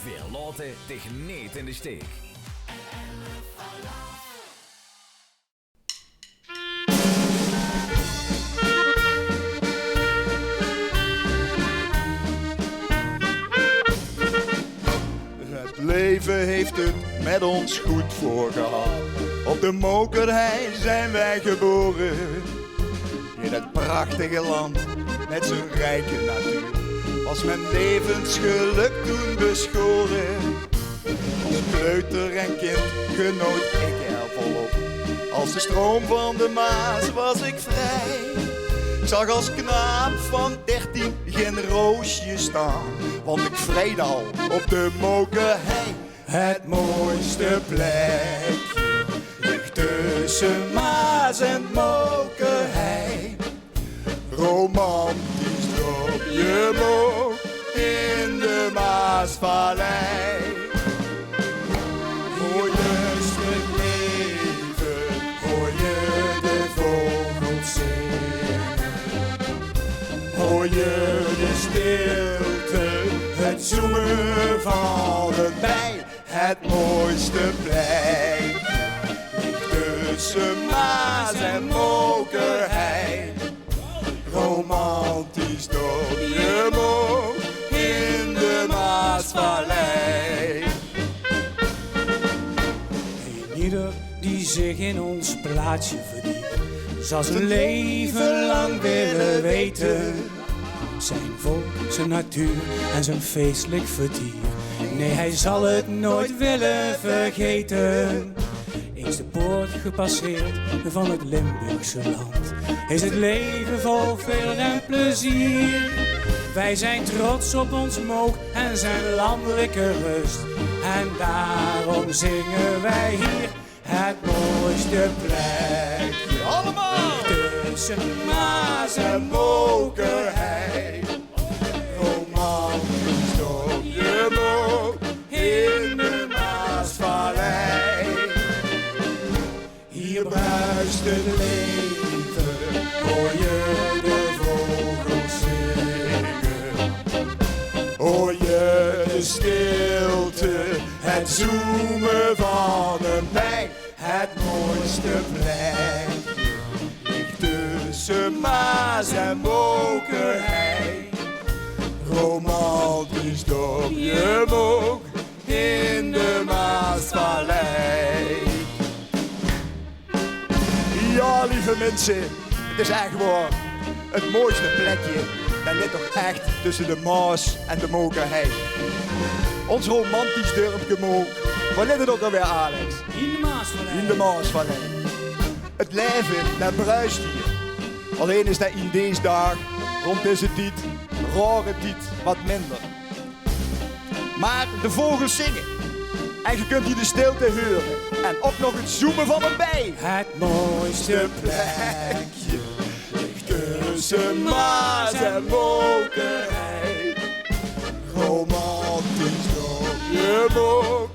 Wir laten dich niet in de steek. Het leven heeft het met ons goed voor gehad. Op de Mokerhei zijn wij geboren. In het prachtige land met zijn rijke natuur was mijn levensgeluk toen beschoren. Als kleuter en kind genoot ik er volop. Als de stroom van de Maas was ik vrij. Ik zag als knaap van 13 geen roosje staan, want ik vreet al op de Mokerhei. Het mooiste plekje ligt tussen Maas en Mokerhei. Romantisch dorpje Mook in de Maasvallei. Hoor je het leven, hoor je de vogels zingen. Hoor je de stilte, het zoemen van de bij. Het mooiste plekje ligt tussen Maas en Mokerhei. Romantisch dorpje Mook in de Maasvallei. En ieder die zich in ons plaatsje verdiept, zal zijn leven lang willen weten. Zijn volk, zijn natuur en zijn feestelijk vertier. Nee, hij zal het nooit willen vergeten. Eens de poort gepasseerd van het Limburgse land, is het leven vol veel en plezier. Wij zijn trots op ons Mook en zijn landelijke rust. En daarom zingen wij hier het mooiste plekje. Allemaal! Tussen Maas en Mokerhei. Romantisch dorpje Mook in de Maasvallei. Hier bruist het leven, hoor je de vogels zingen. Hoor je de stilte, het zoemen van een bij. Het mooiste plekje ligt tussen Maas en Mokerhei. Romantisch dorpje Mook in de Maasvallei. Ja, lieve mensen, het is echt gewoon het mooiste plekje. Dat ligt toch echt tussen de Maas en de Mokerhei. Ons romantisch dorpje Mook. Waar ligt het ook alweer, Alex? in de Maasvallei. In de Maasvallei. Het leven, dat bruist hier. Alleen is dat in deze dag, rond deze tijd, rare tijd, wat minder. Maar de vogels zingen. En je kunt hier de stilte horen. En ook nog het zoemen van een bij. Het mooiste Plekje ligt tussen Maas en Mokerhei. Romantisch dorpje Mook